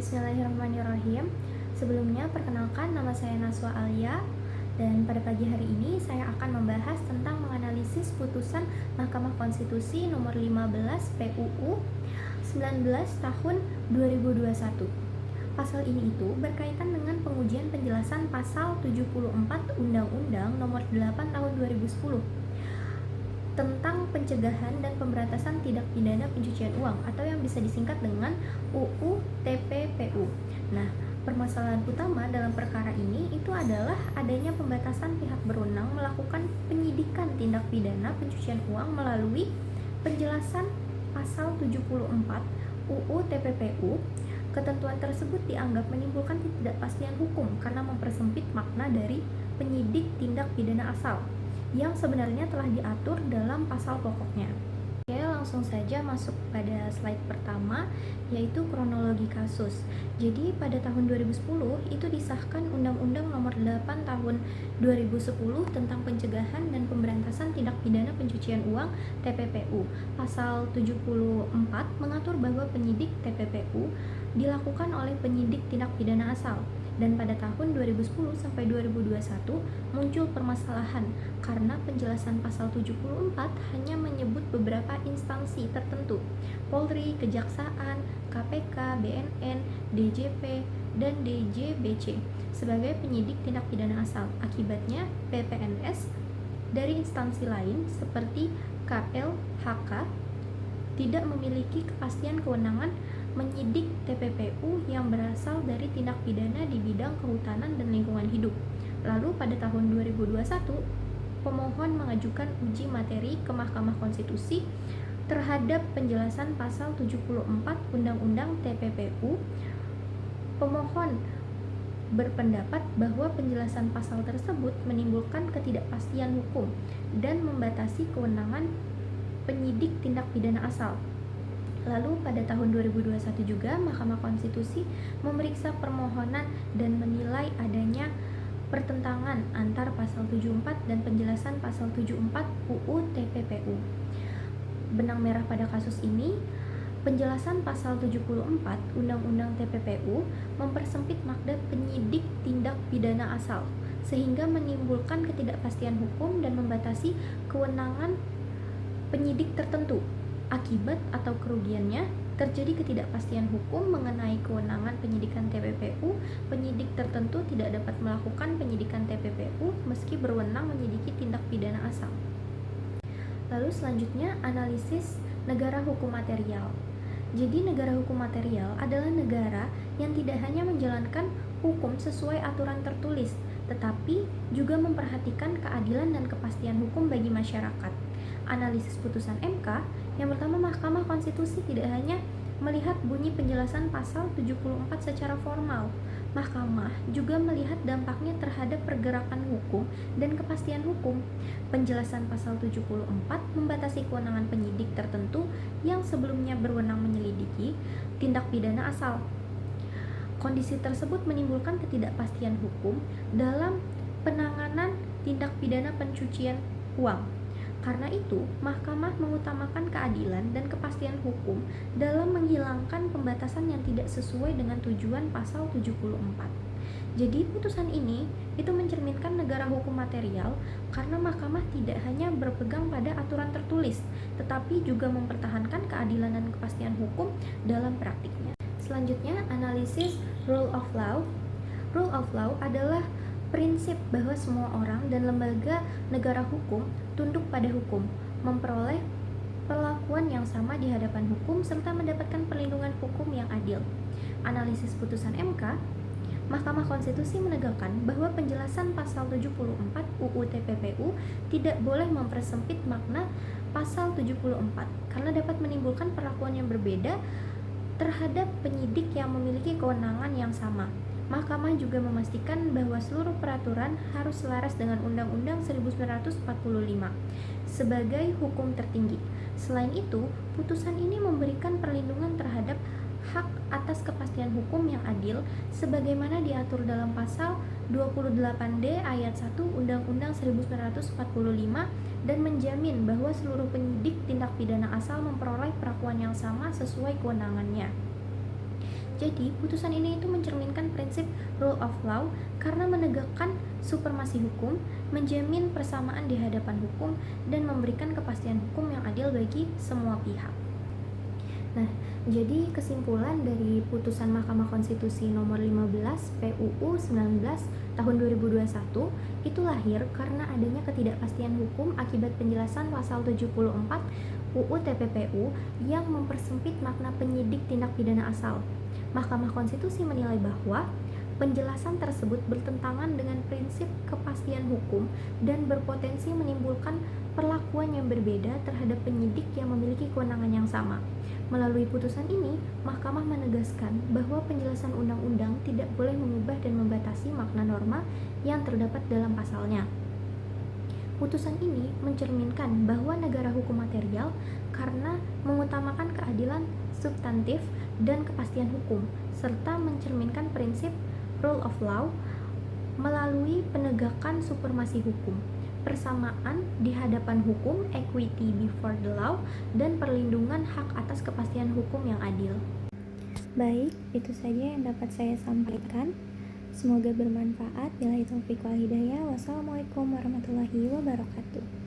Bismillahirrahmanirrahim. Sebelumnya, perkenalkan nama saya Naswa Alia, dan pada pagi hari ini saya akan membahas tentang menganalisis putusan Mahkamah Konstitusi nomor 15 PUU 19 tahun 2021. Pasal ini itu berkaitan dengan pengujian penjelasan pasal 74 Undang-Undang nomor 8 tahun 2010 tentang pencegahan dan pemberantasan tindak pidana pencucian uang atau yang bisa disingkat dengan UU TPPU. Nah, permasalahan utama dalam perkara ini itu adalah adanya pembatasan pihak berwenang melakukan penyidikan tindak pidana pencucian uang melalui penjelasan pasal 74 UU TPPU. Ketentuan tersebut dianggap menimbulkan ketidakpastian hukum karena mempersempit makna dari penyidik tindak pidana asal yang sebenarnya telah diatur dalam pasal pokoknya. Oke, langsung saja masuk pada slide pertama, yaitu kronologi kasus. Jadi pada tahun 2010 itu disahkan Undang-Undang Nomor 8 Tahun 2010 tentang pencegahan dan pemberantasan tindak pidana pencucian uang (TPPU). Pasal 74 mengatur bahwa penyidik TPPU dilakukan oleh penyidik tindak pidana asal. Dan pada tahun 2010 sampai 2021 muncul permasalahan karena penjelasan pasal 74 hanya menyebut beberapa instansi tertentu, Polri, Kejaksaan, KPK, BNN, DJP, dan DJBC sebagai penyidik tindak pidana asal. Akibatnya PPNS dari instansi lain seperti KLHK tidak memiliki kepastian kewenangan menyidik TPPU yang berasal dari tindak pidana di bidang kehutanan dan lingkungan hidup. Lalu pada tahun 2021, pemohon mengajukan uji materi ke Mahkamah Konstitusi terhadap penjelasan pasal 74 Undang-Undang TPPU. Pemohon berpendapat bahwa penjelasan pasal tersebut menimbulkan ketidakpastian hukum dan membatasi kewenangan penyidik tindak pidana asal. Lalu pada tahun 2021 juga Mahkamah Konstitusi memeriksa permohonan dan menilai adanya pertentangan antar pasal 74 dan penjelasan pasal 74 UU TPPU. Benang merah pada kasus ini, penjelasan pasal 74 Undang-Undang TPPU mempersempit makna penyidik tindak pidana asal sehingga menimbulkan ketidakpastian hukum dan membatasi kewenangan penyidik tertentu. Akibat atau kerugiannya, terjadi ketidakpastian hukum mengenai kewenangan penyidikan TPPU. Penyidik tertentu tidak dapat melakukan penyidikan TPPU meski berwenang menyidiki tindak pidana asal. Lalu selanjutnya, analisis negara hukum material. Jadi negara hukum material adalah negara yang tidak hanya menjalankan hukum sesuai aturan tertulis, tetapi juga memperhatikan keadilan dan kepastian hukum bagi masyarakat. Analisis putusan MK, yang pertama, Mahkamah Konstitusi tidak hanya melihat bunyi penjelasan pasal 74 secara formal. Mahkamah juga melihat dampaknya terhadap pergerakan hukum dan kepastian hukum. Penjelasan pasal 74 membatasi kewenangan penyidik tertentu yang sebelumnya berwenang menyelidiki tindak pidana asal. Kondisi tersebut menimbulkan ketidakpastian hukum dalam penanganan tindak pidana pencucian uang. Karena itu, Mahkamah mengutamakan keadilan dan kepastian hukum dalam menghilangkan pembatasan yang tidak sesuai dengan tujuan pasal 74. Jadi, putusan ini itu mencerminkan negara hukum material karena Mahkamah tidak hanya berpegang pada aturan tertulis, tetapi juga mempertahankan keadilan dan kepastian hukum dalam praktiknya. Selanjutnya, analisis rule of law. Rule of law adalah prinsip bahwa semua orang dan lembaga negara hukum tunduk pada hukum, memperoleh perlakuan yang sama di hadapan hukum, serta mendapatkan perlindungan hukum yang adil. Analisis putusan MK, Mahkamah Konstitusi menegakkan bahwa penjelasan pasal 74 UU TPPU tidak boleh mempersempit makna pasal 74 karena dapat menimbulkan perlakuan yang berbeda terhadap penyidik yang memiliki kewenangan yang sama. Mahkamah juga memastikan bahwa seluruh peraturan harus selaras dengan Undang-Undang 1945 sebagai hukum tertinggi. Selain itu, putusan ini memberikan perlindungan terhadap hak atas kepastian hukum yang adil sebagaimana diatur dalam pasal 28D ayat 1 Undang-Undang 1945 dan menjamin bahwa seluruh penyidik tindak pidana asal memperoleh perlakuan yang sama sesuai kewenangannya. Jadi, putusan ini itu mencerminkan prinsip rule of law karena menegakkan supremasi hukum, menjamin persamaan di hadapan hukum, dan memberikan kepastian hukum yang adil bagi semua pihak. Nah, jadi kesimpulan dari putusan Mahkamah Konstitusi nomor 15 PUU 19 tahun 2021 itu lahir karena adanya ketidakpastian hukum akibat penjelasan pasal 74 UU TPPU yang mempersempit makna penyidik tindak pidana asal. Mahkamah Konstitusi menilai bahwa penjelasan tersebut bertentangan dengan prinsip kepastian hukum dan berpotensi menimbulkan perlakuan yang berbeda terhadap penyidik yang memiliki kewenangan yang sama. Melalui putusan ini, Mahkamah menegaskan bahwa penjelasan undang-undang tidak boleh mengubah dan membatasi makna norma yang terdapat dalam pasalnya. Putusan ini mencerminkan bahwa negara hukum material karena mengutamakan keadilan substantif dan kepastian hukum, serta mencerminkan prinsip rule of law melalui penegakan supremasi hukum, persamaan di hadapan hukum, equity before the law, dan perlindungan hak atas kepastian hukum yang adil. Baik, itu saja yang dapat saya sampaikan. Semoga bermanfaat. Billahi taufiq wal hidayah. Wassalamualaikum warahmatullahi wabarakatuh.